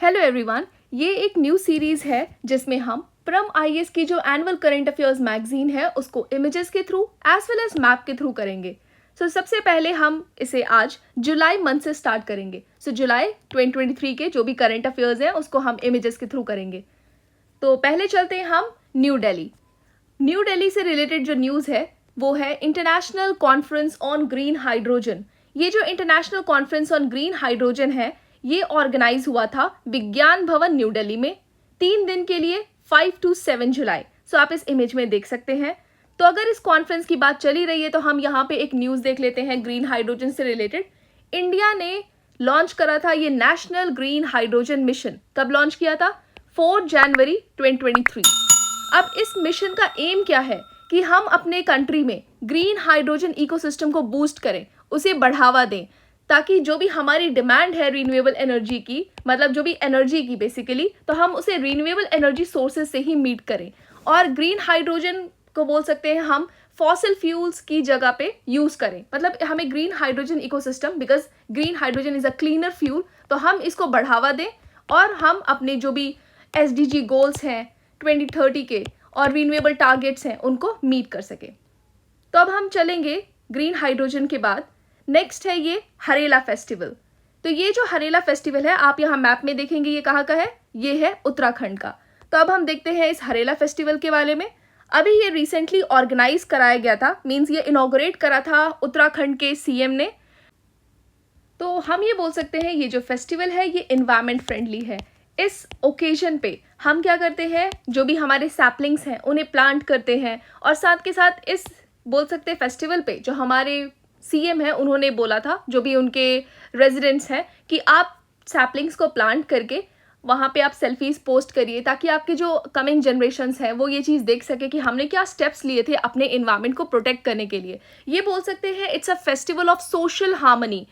Hello everyone, ये एक new series है जिसमें हम प्रम आईएएस की जो एनुअल करंट अफेयर्स मैगजीन है उसको इमेजेस के through as well as map के थ्रू करेंगे। सबसे पहले हम इसे आज जुलाई मंथ से स्टार्ट करेंगे। जुलाई 2023 के जो भी करंट अफेयर्स हैं उसको हम इमेजेस के थ्रू करेंगे। तो पहले चलते हैं हम न्यू दिल्ली। न्यू दिल्ली से रिलेटेड जो न्यूज़ है वो है international conference on green hydrogen. ये जो international conference on green hydrogen है ये ऑर्गेनाइज हुआ था विज्ञान भवन न्यू दिल्ली में 3 दिन के लिए 5 to 7 जुलाई। आप इस इमेज में देख सकते हैं। तो अगर इस कॉन्फ्रेंस की बात चली रही है तो हम यहाँ पे एक न्यूज़ देख लेते हैं ग्रीन हाइड्रोजन से रिलेटेड। इंडिया ने लॉन्च करा था ये नेशनल ग्रीन हाइड्रोजन मिशन। कब लॉन्च किया था? 4 जनवरी 2023। अब इस मिशन का एम क्या है कि हम अपने कंट्री में ग्रीन हाइड्रोजन इकोसिस्टम को बूस्ट करें, उसे बढ़ावा दें, ताकि जो भी हमारी डिमांड है रिन्यूएबल एनर्जी की, मतलब जो भी एनर्जी की बेसिकली, तो हम उसे रिन्यूएबल एनर्जी सोर्सेज से ही मीट करें। और ग्रीन हाइड्रोजन को बोल सकते हैं हम फॉसिल फ्यूल्स की जगह पे यूज़ करें। मतलब हमें green hydrogen ecosystem, because green hydrogen is a cleaner fuel, तो हम इसको बढ़ावा दें और हम अपने जो भी SDG गोल्स हैं 2030 के और रिन्यूएबल टारगेट्स हैं उनको मीट कर सके। तो अब हम चलेंगे ग्रीन हाइड्रोजन के बाद। नेक्स्ट है ये हरेला फेस्टिवल। तो ये जो हरेला फेस्टिवल है आप यहाँ मैप में देखेंगे ये कहाँ का है, ये है उत्तराखंड का। तो अब हम देखते हैं इस हरेला फेस्टिवल के बारे में। अभी ये रिसेंटली ऑर्गेनाइज कराया गया था, मीन्स ये इनॉग्रेट करा था उत्तराखंड के CM ने। तो हम ये बोल सकते हैं ये जो फेस्टिवल है ये इन्वायरमेंट फ्रेंडली है। इस ओकेजन पे हम क्या करते हैं, जो भी हमारे सैपलिंग्स हैं उन्हें प्लांट करते हैं, और साथ के साथ इस बोल सकते हैं फेस्टिवल पे जो हमारे CM है उन्होंने बोला था, जो भी उनके रेजिडेंट्स हैं, कि आप सैपलिंग्स को प्लांट करके वहाँ पे आप सेल्फीज पोस्ट करिए, ताकि आपके जो कमिंग जनरेशन्स हैं वो ये चीज़ देख सके कि हमने क्या स्टेप्स लिए थे अपने इन्वायरमेंट को प्रोटेक्ट करने के लिए। ये बोल सकते हैं it's a festival of social harmony.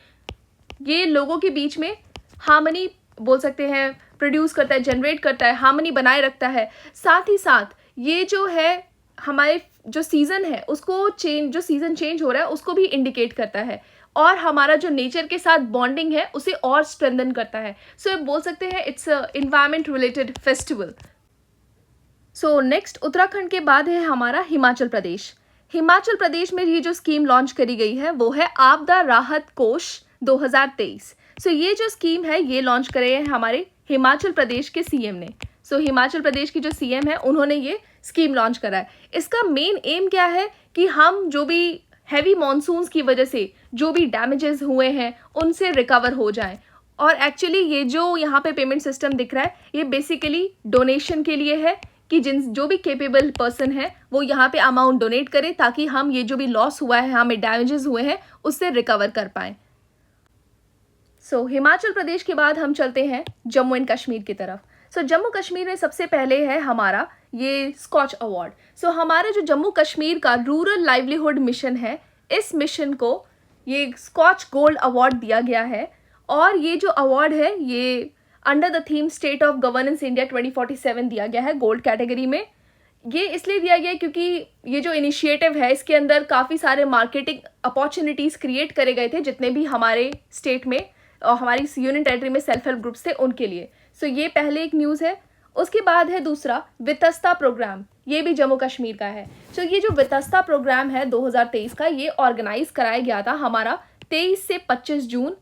ये लोगों के बीच में हार्मनी बोल सकते हैं प्रोड्यूस करता है, जनरेट करता है, हार्मनी बनाए रखता है। साथ ही साथ ये जो है हमारे जो सीज़न है उसको जो सीज़न चेंज हो रहा है उसको भी इंडिकेट करता है, और हमारा जो नेचर के साथ बॉन्डिंग है उसे और स्ट्रेंथन करता है। ये बोल सकते हैं it's environment related festival. Next Uttarakhand के बाद है हमारा हिमाचल प्रदेश। हिमाचल प्रदेश में ये जो स्कीम लॉन्च करी गई है वो है आपदा राहत कोष 2023। ये जो स्कीम है ये लॉन्च करे हैं हमारे हिमाचल प्रदेश के CM ने। हिमाचल प्रदेश की जो CM है उन्होंने ये स्कीम लॉन्च करा है। इसका मेन एम क्या है कि हम जो भी हैवी मॉनसून्स की वजह से जो भी डैमेजेस हुए हैं उनसे रिकवर हो जाएं। और एक्चुअली ये जो यहाँ पे पेमेंट सिस्टम दिख रहा है ये बेसिकली डोनेशन के लिए है, कि जो भी केपेबल पर्सन है वो यहाँ पे अमाउंट डोनेट करे, ताकि हम ये जो भी लॉस हुआ है, हमें डैमेजेस हुए हैं, उससे रिकवर कर पाएँ। हिमाचल प्रदेश के बाद हम चलते हैं जम्मू एंड कश्मीर की तरफ। जम्मू कश्मीर में सबसे पहले है हमारा ये स्कॉच अवार्ड। हमारा जो जम्मू कश्मीर का रूरल लाइवलीहुड मिशन है, इस मिशन को ये स्कॉच गोल्ड अवार्ड दिया गया है। और ये जो अवार्ड है ये under the theme state of governance India 2047 दिया गया है गोल्ड कैटेगरी में। ये इसलिए दिया गया है क्योंकि ये जो इनिशिएटिव है इसके अंदर काफ़ी सारे मार्केटिंग अपॉर्चुनिटीज़ क्रिएट करे गए थे जितने भी हमारे स्टेट में और हमारी यूनियन टेरिटरी में सेल्फ हेल्प ग्रुप्स थे उनके लिए। ये पहले एक न्यूज़ है। उसके बाद है दूसरा वितस्ता प्रोग्राम, ये भी जम्मू कश्मीर का है। ये जो वितस्ता प्रोग्राम है 2023 का, ये ऑर्गेनाइज कराया गया था हमारा 23 से 25 जून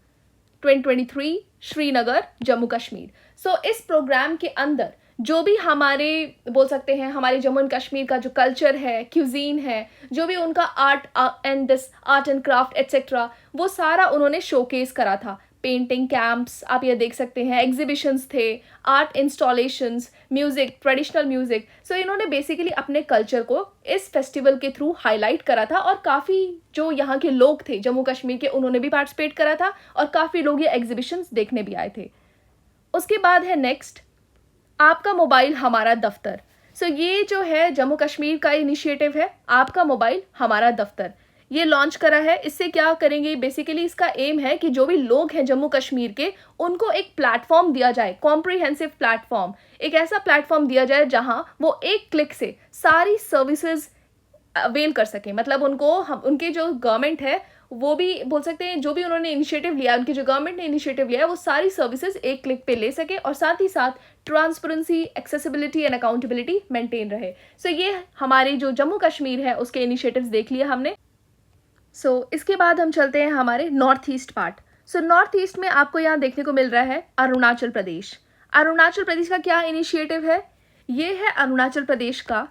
2023 श्रीनगर जम्मू कश्मीर। इस प्रोग्राम के अंदर जो भी हमारे बोल सकते हैं हमारे जम्मू एंड कश्मीर का जो कल्चर है, क्यूजीन है, जो भी उनका आर्ट एंड क्राफ्ट एट्सेट्रा, वो सारा उन्होंने शोकेस करा था। पेंटिंग कैंप्स आप ये देख सकते हैं, एग्जीबिशंस थे, art installations, music, traditional music. इन्होंने बेसिकली अपने कल्चर को इस फेस्टिवल के थ्रू हाईलाइट करा था, और काफ़ी जो यहाँ के लोग थे जम्मू कश्मीर के उन्होंने भी पार्टिसिपेट करा था, और काफ़ी लोग ये एग्जीबिशंस देखने भी आए थे। उसके बाद है नेक्स्ट आपका मोबाइल हमारा दफ्तर। ये जो है जम्मू कश्मीर का इनिशिएटिव है, आपका मोबाइल हमारा दफ्तर, ये लॉन्च करा है। इससे क्या करेंगे, बेसिकली इसका एम है कि जो भी लोग हैं जम्मू कश्मीर के उनको एक प्लेटफॉर्म दिया जाए, कॉम्प्रिहेंसिव प्लेटफॉर्म, एक ऐसा प्लेटफॉर्म दिया जाए जहां वो एक क्लिक से सारी सर्विसेज अवेल कर सकें। मतलब उनके जो गवर्नमेंट है वो भी बोल सकते हैं जो भी उन्होंने इनिशिएटिव लिया, उनकी जो गवर्नमेंट ने इनिशिएटिव लिया है, वो सारी सर्विसेज एक क्लिक पे ले सके और साथ ही साथ transparency, accessibility and accountability maintain रहे। सो ये हमारे जो जम्मू कश्मीर है उसके इनिशिएटिव्स देख लिए हमने। इसके बाद हम चलते हैं हमारे north east part. North east में आपको यहाँ देखने को मिल रहा है अरुणाचल प्रदेश। अरुणाचल प्रदेश का क्या इनिशिएटिव है? ये है अरुणाचल प्रदेश का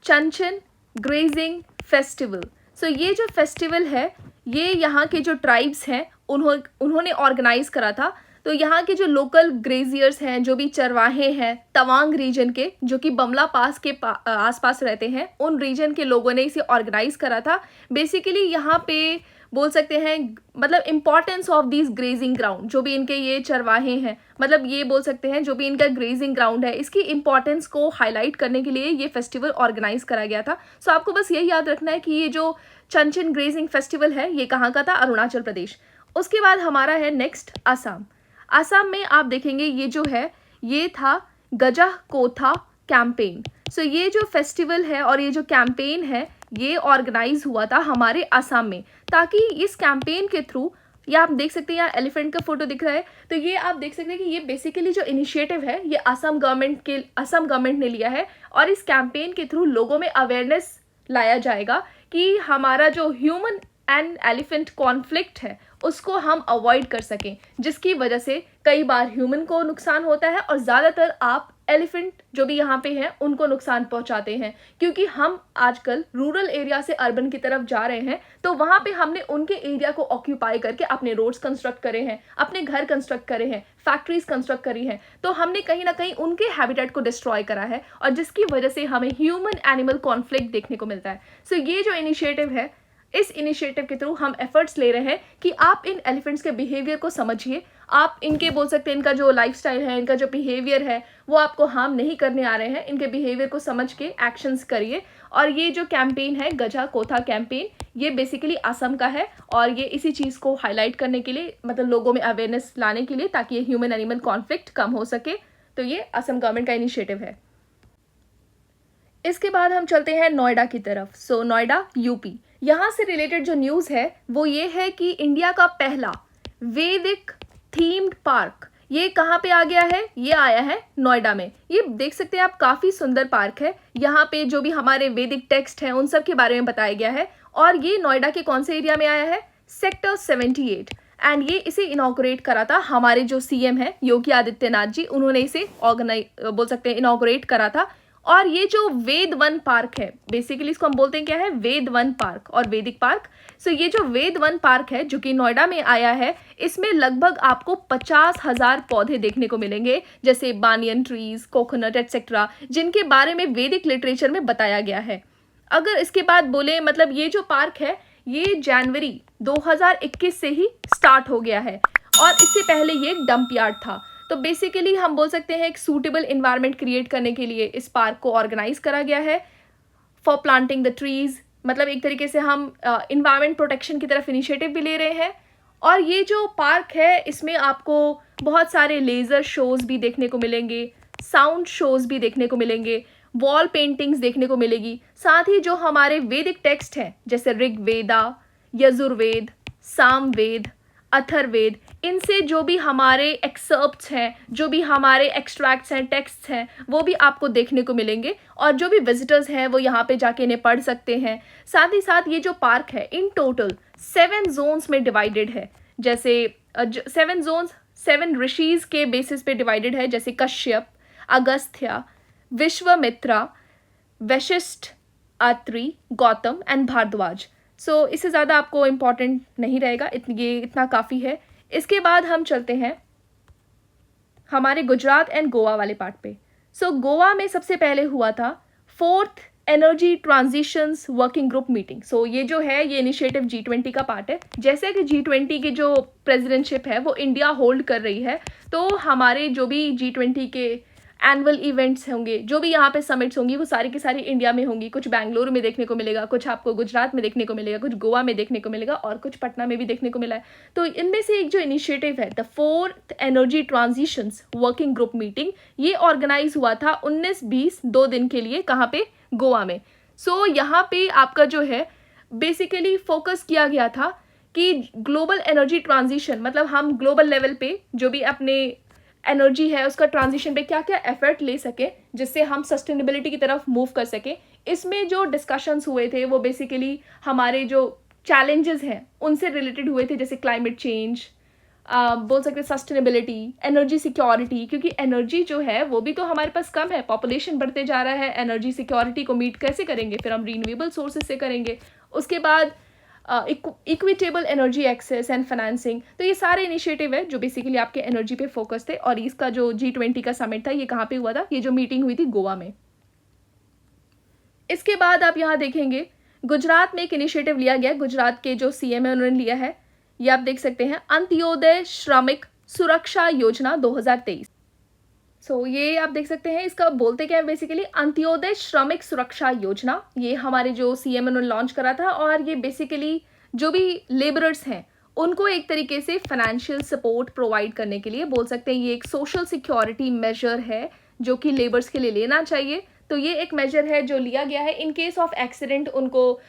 चंचन ग्रेजिंग फेस्टिवल। ये जो फेस्टिवल है ये यहाँ के जो ट्राइब्स हैं उन्होंने ऑर्गेनाइज करा था। तो यहाँ के जो लोकल ग्रेजियर्स हैं, जो भी चरवाहे हैं तवांग रीजन के, जो कि बमला पास के आसपास रहते हैं, उन रीजन के लोगों ने इसे ऑर्गेनाइज करा था। बेसिकली यहाँ पे बोल सकते हैं मतलब importance of these grazing ground, जो भी इनके ये चरवाहे हैं, मतलब ये बोल सकते हैं जो भी इनका ग्रेजिंग ग्राउंड है, इसकी इंपॉर्टेंस को हाईलाइट करने के लिए ये फेस्टिवल ऑर्गेनाइज करा गया था। आपको बस यही याद रखना है कि ये जो चंचन ग्रेजिंग फेस्टिवल है ये कहाँ का था? अरुणाचल प्रदेश। उसके बाद हमारा है नेक्स्ट आसाम। आसाम में आप देखेंगे ये जो है ये था गजा कोथा कैंपेन। ये जो फेस्टिवल है और ये जो कैंपेन है ये ऑर्गेनाइज हुआ था हमारे आसाम में, ताकि इस कैंपेन के थ्रू, या आप देख सकते हैं यहाँ एलिफेंट का फोटो दिख रहा है, तो ये आप देख सकते हैं कि ये बेसिकली जो इनिशिएटिव है ये असम गवर्नमेंट ने लिया है और इस कैंपेन के थ्रू लोगों में अवेयरनेस लाया जाएगा कि हमारा जो ह्यूमन एंड एलिफेंट कॉन्फ्लिक्ट है उसको हम अवॉइड कर सकें, जिसकी वजह से कई बार ह्यूमन को नुकसान होता है और ज़्यादातर आप एलिफेंट जो भी यहाँ पे हैं उनको नुकसान पहुँचाते हैं, क्योंकि हम आजकल रूरल एरिया से अर्बन की तरफ जा रहे हैं। तो वहाँ पे हमने उनके एरिया को ऑक्यूपाई करके अपने रोड्स कंस्ट्रक्ट करे हैं, अपने घर कंस्ट्रक्ट करे हैं, फैक्ट्रीज कंस्ट्रक्ट करी हैं, तो हमने कहीं ना कहीं उनके हैबिटेट को डिस्ट्रॉय करा है और जिसकी वजह से हमें ह्यूमन एनिमल कॉन्फ्लिक्ट देखने को मिलता है। ये जो इनिशिएटिव है, इस इनिशिएटिव के थ्रू हम एफर्ट्स ले रहे हैं कि आप इन एलिफेंट्स के बिहेवियर को समझिए, आप इनके बोल सकते हैं इनका जो लाइफस्टाइल है, इनका जो बिहेवियर है वो आपको हार्म नहीं करने आ रहे हैं, इनके बिहेवियर को समझ के एक्शंस करिए। और ये जो कैंपेन है गजा कोथा कैंपेन, ये बेसिकली असम का है और ये इसी चीज़ को हाईलाइट करने के लिए, मतलब लोगों में अवेयरनेस लाने के लिए, ताकि ये ह्यूमन एनिमल कॉन्फ्लिक्ट कम हो सके। तो ये असम गवर्नमेंट का इनिशिएटिव है। इसके बाद हम चलते हैं नोएडा की तरफ। नोएडा यूपी, यहाँ से रिलेटेड जो न्यूज़ है वो ये है कि इंडिया का पहला वैदिक थीम्ड पार्क ये कहाँ पे आ गया है? ये आया है नोएडा में। ये देख सकते हैं आप, काफ़ी सुंदर पार्क है। यहाँ पे जो भी हमारे वैदिक टेक्स्ट हैं उन सब के बारे में बताया गया है और ये नोएडा के कौन से एरिया में आया है? सेक्टर 78। एंड ये इसे इनॉग्रेट करा था हमारे जो सीएम है योगी आदित्यनाथ जी, उन्होंने इसे बोल सकते हैं इनॉग्रेट करा था। और ये जो वेद वन पार्क है, बेसिकली इसको हम बोलते हैं क्या है? वेद वन पार्क और वैदिक पार्क। ये जो वेद वन पार्क है जो कि नोएडा में आया है, इसमें लगभग आपको 50,000 पौधे देखने को मिलेंगे, जैसे बानियन ट्रीज, कोकोनट एटसेट्रा, जिनके बारे में वैदिक लिटरेचर में बताया गया है। अगर इसके बाद बोले, मतलब ये जो पार्क है ये जनवरी 2021 से ही स्टार्ट हो गया है और इससे पहले ये एक डंप यार्ड था। तो बेसिकली हम बोल सकते हैं एक सूटेबल इन्वायरमेंट क्रिएट करने के लिए इस पार्क को ऑर्गेनाइज करा गया है फॉर प्लांटिंग द ट्रीज। मतलब एक तरीके से हम इन्वायरमेंट प्रोटेक्शन की तरफ इनिशिएटिव भी ले रहे हैं। और ये जो पार्क है इसमें आपको बहुत सारे लेज़र शोज़ भी देखने को मिलेंगे, साउंड शोज़ भी देखने को मिलेंगे, वॉल पेंटिंग्स देखने को मिलेगी। साथ ही जो हमारे वैदिक टेक्स्ट हैं जैसे ऋग्वेदा, यजुर्वेद, सामवेद, अथर्ववेद, इनसे जो भी हमारे एक्सर्प्ट्स हैं, जो भी हमारे एक्सट्रैक्ट्स हैं, टेक्स्ट्स हैं, वो भी आपको देखने को मिलेंगे और जो भी विजिटर्स हैं वो यहाँ पे जाके इन्हें पढ़ सकते हैं। साथ ही साथ ये जो पार्क है इन टोटल 7 जोन्स में डिवाइडेड है। जैसे 7 जोन्स 7 ऋषिज के बेसिस पे डिवाइडेड है, जैसे कश्यप, अगस्त्य, विश्वामित्रा, वशिष्ठ, अत्रि, गौतम एंड भारद्वाज। इससे ज़्यादा आपको इम्पॉर्टेंट नहीं रहेगा, ये इतना काफ़ी है। इसके बाद हम चलते हैं हमारे गुजरात एंड गोवा वाले पार्ट पे। गोवा में सबसे पहले हुआ था 4th energy transitions working group meeting. ये जो है ये इनिशिएटिव G20 का पार्ट है। जैसे कि G20 की जो प्रेसिडेंटशिप है वो इंडिया होल्ड कर रही है, तो हमारे जो भी G20 के एनुअल इवेंट्स होंगे, जो भी यहाँ पे समिट्स होंगी, वो सारी की सारी इंडिया में होंगी। कुछ बेंगलुरु में देखने को मिलेगा, कुछ आपको गुजरात में देखने को मिलेगा, कुछ गोवा में देखने को मिलेगा और कुछ पटना में भी देखने को मिला है। तो इनमें से एक जो इनिशिएटिव है the 4th energy transitions working group meeting, ये ऑर्गेनाइज हुआ था 19-20 2 दिन के लिए। कहाँ पे? गोवा में। यहाँ पे आपका जो है बेसिकली फोकस किया गया था कि ग्लोबल एनर्जी ट्रांजिशन, मतलब हम ग्लोबल लेवल पे जो भी अपने एनर्जी है उसका ट्रांजिशन पे क्या क्या एफर्ट ले सके जिससे हम सस्टेनेबिलिटी की तरफ मूव कर सके। इसमें जो डिस्कशंस हुए थे वो बेसिकली हमारे जो चैलेंजेस हैं उनसे रिलेटेड हुए थे, जैसे क्लाइमेट चेंज, बोल सकते हैं सस्टेनेबिलिटी, एनर्जी सिक्योरिटी, क्योंकि एनर्जी जो है वो भी तो हमारे पास कम है, पॉपुलेशन बढ़ते जा रहा है, एनर्जी सिक्योरिटी को मीट कैसे करेंगे, फिर हम रीन्यूएबल सोर्सेज से करेंगे। उसके बाद equitable energy access and financing. तो ये सारे इनिशिएटिव है जो बेसिकली आपके एनर्जी पे फोकस थे। और इसका जो G20 का समिट था ये कहाँ पे हुआ था, ये जो मीटिंग हुई थी गोवा में। इसके बाद आप यहाँ देखेंगे गुजरात में एक इनिशिएटिव लिया गया, गुजरात के जो CM है उन्होंने लिया है, ये आप देख सकते हैं, अंत्योदय श्रमिक सुरक्षा योजना 2023। ये आप देख सकते हैं, इसका बोलते क्या है बेसिकली, अंत्योदय श्रमिक सुरक्षा योजना। ये हमारे जो CM उन्होंने लॉन्च करा था और ये बेसिकली जो भी लेबरर्स हैं उनको एक तरीके से फाइनेंशियल सपोर्ट प्रोवाइड करने के लिए, बोल सकते हैं ये एक सोशल सिक्योरिटी मेजर है जो कि लेबर्स के लिए लेना चाहिए। तो ये एक मेजर है जो लिया गया है, इन केस ऑफ एक्सीडेंट उनको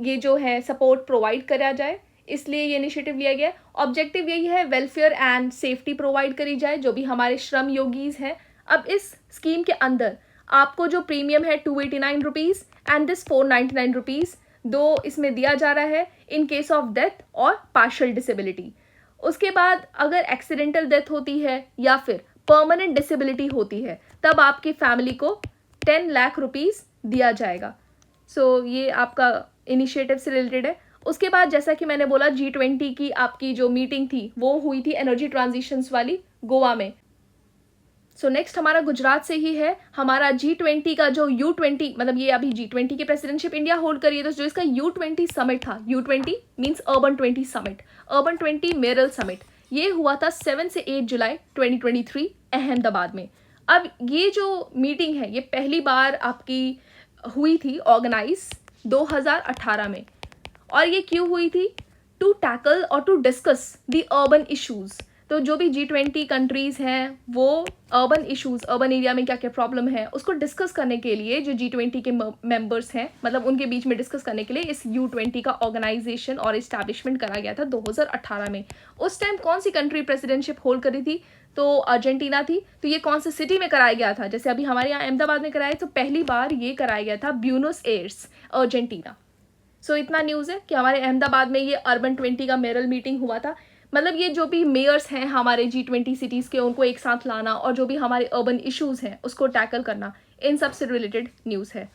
ये जो है सपोर्ट प्रोवाइड करा जाए, इसलिए ये इनिशिएटिव लिया गया। ऑब्जेक्टिव यही है, वेलफेयर एंड सेफ्टी प्रोवाइड करी जाए जो भी हमारे श्रम योगीज हैं। अब इस स्कीम के अंदर आपको जो प्रीमियम है 289 रुपीज़ एंड दिस 499 रुपीज़, दो इसमें दिया जा रहा है इन केस ऑफ डेथ और पार्शियल डिसेबिलिटी। उसके बाद अगर एक्सीडेंटल डेथ होती है या फिर परमानेंट डिसेबिलिटी होती है तब आपकी फैमिली को 10 लाख रुपीज़ दिया जाएगा। ये आपका इनिशिएटिव से रिलेटेड है। उसके बाद जैसा कि मैंने बोला G20 की आपकी जो मीटिंग थी वो हुई थी एनर्जी ट्रांजिशंस वाली गोवा में। नेक्स्ट हमारा गुजरात से ही है, हमारा G20 का जो U20, मतलब ये अभी G20 की प्रेसिडेंटशिप इंडिया होल्ड करी है, तो जो इसका U20 समिट था, U20 means urban 20 summit, urban 20 Meryl summit, ये हुआ था 7 से 8 जुलाई 2023 अहमदाबाद में। अब ये जो मीटिंग है ये पहली बार आपकी हुई थी ऑर्गेनाइज 2018 में, और ये क्यों हुई थी, टू टैकल और to discuss the urban issues. तो जो भी G20 कंट्रीज़ हैं वो अर्बन इश्यूज़, अर्बन एरिया में क्या क्या प्रॉब्लम है उसको डिस्कस करने के लिए, जो G20 के मेंबर्स हैं मतलब उनके बीच में डिस्कस करने के लिए इस U20 का ऑर्गेनाइजेशन और इस्टेब्लिशमेंट करा गया था 2018 में। उस टाइम कौन सी कंट्री प्रेसिडेंटशिप होल्ड करी थी, तो अर्जेंटीना थी। तो ये कौन से सिटी में कराया गया था, जैसे अभी हमारे यहाँ अहमदाबाद में कराया, तो पहली बार ये कराया गया था ब्यूनस एयर्स, अर्जेंटीना। इतना न्यूज़ है कि हमारे अहमदाबाद में ये अर्बन 20 का मेरल मीटिंग हुआ था। मतलब ये जो भी मेयर्स हैं हमारे G20 सिटीज़ के, उनको एक साथ लाना और जो भी हमारे अर्बन इश्यूज़ हैं उसको टैकल करना, इन सब से रिलेटेड न्यूज़ है।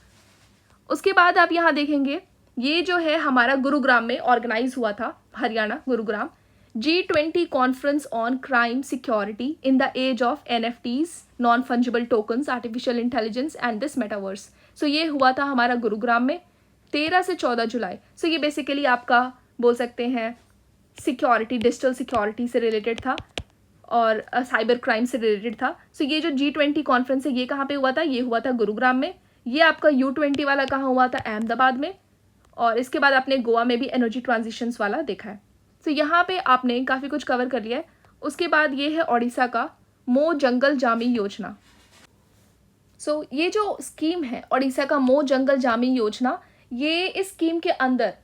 उसके बाद आप यहाँ देखेंगे ये जो है हमारा गुरुग्राम में ऑर्गेनाइज हुआ था, Haryana Gurugram, G20 conference on crime security in the age of NFTs, non fungible tokens, artificial intelligence and this metaverse. ये हुआ था हमारा गुरुग्राम में 13 से 14 जुलाई। ये बेसिकली आपका बोल सकते हैं सिक्योरिटी, डिजिटल सिक्योरिटी से रिलेटेड था और साइबर क्राइम से रिलेटेड था। ये जो G20 कॉन्फ्रेंस है ये कहाँ पे हुआ था, ये हुआ था गुरुग्राम में। ये आपका U20 वाला कहाँ हुआ था, अहमदाबाद में। और इसके बाद आपने गोवा में भी एनर्जी ट्रांजिशंस वाला देखा है। यहाँ पे आपने काफ़ी कुछ कवर कर लिया है। उसके बाद ये है ओडिशा का मो जंगल जामी योजना। ये जो स्कीम है ओडिशा का मो जंगल जामी योजना, ये इस स्कीम के अंदर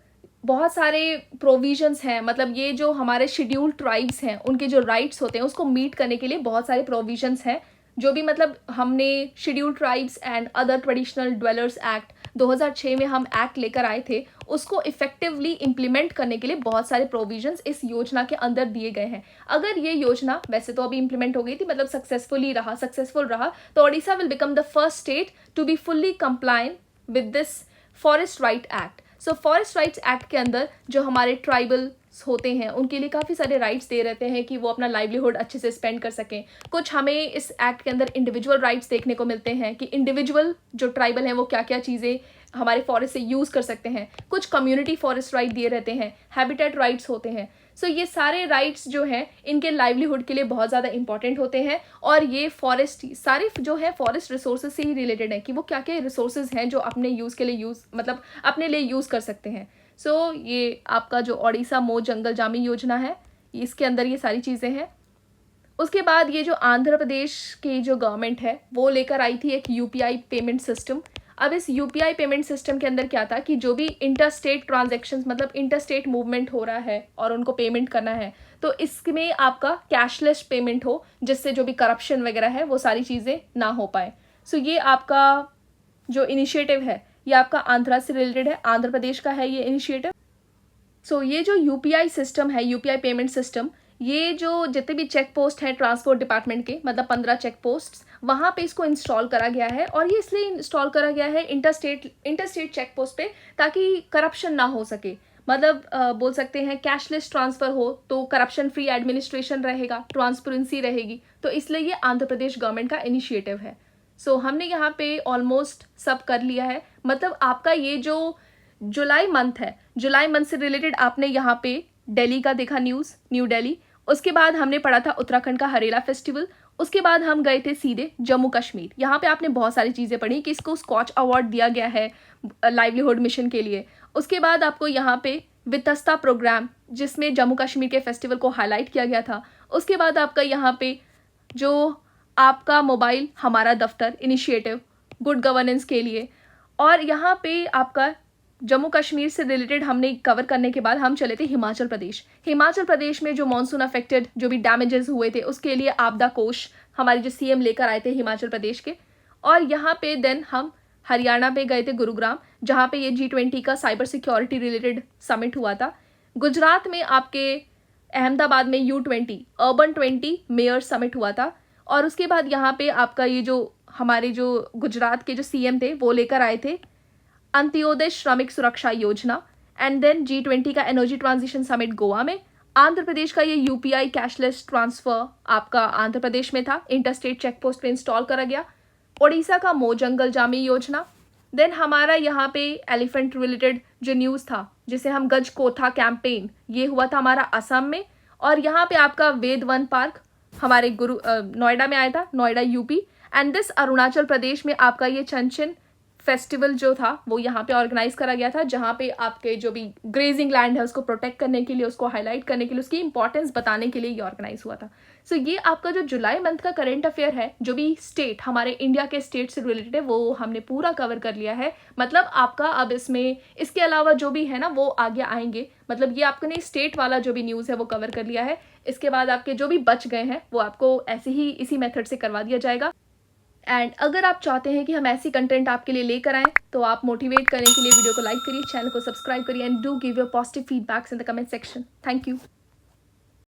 बहुत सारे प्रोविजंस हैं, मतलब ये जो हमारे शेड्यूल्ड ट्राइब्स हैं उनके जो राइट्स होते हैं उसको मीट करने के लिए बहुत सारे प्रोविजंस हैं, जो भी मतलब हमने scheduled tribes and other traditional dwellers act 2006 में हम एक्ट लेकर आए थे, उसको इफेक्टिवली इम्प्लीमेंट करने के लिए बहुत सारे प्रोविजंस इस योजना के अंदर दिए गए हैं। अगर ये योजना वैसे तो अभी इम्प्लीमेंट हो गई थी, मतलब सक्सेसफुल रहा, तो Odisha will become the first state to be fully compliant with this forest right act. Forest rights act के अंदर जो हमारे ट्राइबल्स होते हैं उनके लिए काफ़ी सारे राइट्स दे रहते हैं कि वो अपना लाइवलीहुड अच्छे से स्पेंड कर सकें। कुछ हमें इस एक्ट के अंदर इंडिविजुअल राइट्स देखने को मिलते हैं कि इंडिविजुअल जो ट्राइबल हैं वो क्या क्या चीज़ें हमारे फॉरेस्ट से यूज़ कर सकते हैं। कुछ कम्युनिटी फॉरेस्ट राइट दिए रहते हैं, हैबिटेट राइट्स होते हैं। ये सारे राइट्स जो हैं इनके लाइवलीहुड के लिए बहुत ज़्यादा इंपॉर्टेंट होते हैं। और ये फॉरेस्ट सारे जो है फॉरेस्ट रिसोर्सेज से ही रिलेटेड है कि वो क्या क्या रिसोर्सेज हैं जो अपने यूज़ के लिए मतलब अपने लिए यूज़ कर सकते हैं। ये आपका जो ओडिशा मो जंगल जामी योजना है इसके अंदर ये सारी चीज़ें हैं। उसके बाद ये जो आंध्र प्रदेश की जो गवर्नमेंट है वो लेकर आई थी एक UPI पेमेंट सिस्टम। अब इस यूपीआई पेमेंट सिस्टम के अंदर क्या था कि जो भी इंटर स्टेट ट्रांजेक्शन्स मतलब इंटर स्टेट मूवमेंट हो रहा है और उनको पेमेंट करना है, तो इसमें आपका कैशलेस पेमेंट हो, जिससे जो भी करप्शन वगैरह है वो सारी चीज़ें ना हो पाए। सो ये आपका जो इनिशिएटिव है ये आपका आंध्रा से रिलेटेड है, आंध्र प्रदेश का है ये इनिशिएटिव। सो ये जो यूपीआई सिस्टम है, यूपीआई पेमेंट सिस्टम, ये जो जितने भी चेक पोस्ट हैं ट्रांसपोर्ट डिपार्टमेंट के, मतलब 15 चेक पोस्ट, वहाँ पे इसको इंस्टॉल करा गया है। और ये इसलिए इंस्टॉल करा गया है इंटरस्टेट चेक पोस्ट पे, ताकि करप्शन ना हो सके। मतलब बोल सकते हैं कैशलेस ट्रांसफ़र हो तो करप्शन फ्री एडमिनिस्ट्रेशन रहेगा, ट्रांसपेरेंसी रहेगी। तो इसलिए ये आंध्र प्रदेश गवर्नमेंट का इनिशिएटिव है। सो हमने यहाँ पे ऑलमोस्ट सब कर लिया है। मतलब आपका ये जो जुलाई मंथ है, जुलाई मंथ से रिलेटेड आपने यहाँ पे दिल्ली का देखा न्यूज़, न्यू दिल्ली। उसके बाद हमने पढ़ा था उत्तराखंड का हरेला फेस्टिवल। उसके बाद हम गए थे सीधे जम्मू कश्मीर। यहाँ पे आपने बहुत सारी चीज़ें पढ़ी कि इसको स्कॉच अवार्ड दिया गया है लाइवलीहुड मिशन के लिए। उसके बाद आपको यहाँ पे वितस्ता प्रोग्राम, जिसमें जम्मू कश्मीर के फेस्टिवल को हाईलाइट किया गया था। उसके बाद आपका यहाँ पे जो आपका मोबाइल हमारा दफ्तर इनिशिएटिव गुड गवर्नेंस के लिए। और यहाँ पे आपका जम्मू कश्मीर से रिलेटेड हमने कवर करने के बाद हम चले थे हिमाचल प्रदेश। हिमाचल प्रदेश में जो मॉनसून अफेक्टेड जो भी डैमेजेस हुए थे उसके लिए आपदा कोष हमारे जो सीएम लेकर आए थे हिमाचल प्रदेश के। और यहाँ पे देन हम हरियाणा पे गए थे गुरुग्राम, जहाँ पे ये G20 का साइबर सिक्योरिटी रिलेटेड समिट हुआ था। गुजरात में आपके अहमदाबाद में U20 अर्बन 20 मेयर समिट हुआ था। और उसके बाद यहाँ पे आपका ये जो हमारे जो गुजरात के जो सीएम थे वो लेकर आए थे अंत्योदय श्रमिक सुरक्षा योजना। एंड देन G20 का एनर्जी ट्रांजिशन समिट गोवा में। आंध्र प्रदेश का ये यूपीआई कैशलेस ट्रांसफर आपका आंध्र प्रदेश में था, इंटरस्टेट चेक पोस्ट पे इंस्टॉल करा गया। ओडिशा का मोजंगल जामी योजना। देन हमारा यहाँ पे एलिफेंट रिलेटेड जो न्यूज़ था, जिसे हम गज कोथा कैंपेन, ये हुआ था हमारा असम में। और यहाँ पे आपका वेद वन पार्क हमारे नोएडा में आया था, Noida UP. And this Arunachal Pradesh में आपका ये चंचन फेस्टिवल जो था वो यहाँ पे ऑर्गेनाइज करा गया था, जहाँ पे आपके जो भी ग्रेजिंग लैंड है उसको प्रोटेक्ट करने के लिए, उसको हाईलाइट करने के लिए, उसकी इंपॉर्टेंस बताने के लिए ये ऑर्गेनाइज हुआ था। सो ये आपका जो जुलाई मंथ का करंट अफेयर है, जो भी स्टेट हमारे इंडिया के स्टेट से रिलेटेड है, वो हमने पूरा कवर कर लिया है। मतलब आपका अब इसमें इसके अलावा जो भी है ना वो आगे आएंगे। मतलब ये आपने स्टेट वाला जो भी न्यूज़ है वो कवर कर लिया है। इसके बाद आपके जो भी बच गए हैं वो आपको ऐसे ही इसी मेथड से करवा दिया जाएगा। एंड अगर आप चाहते हैं कि हम ऐसी कंटेंट आपके लिए लेकर आएँ, तो आप मोटिवेट करने के लिए वीडियो को लाइक करिए, चैनल को सब्सक्राइब करिए and do give your positive feedbacks in the comment section. Thank you.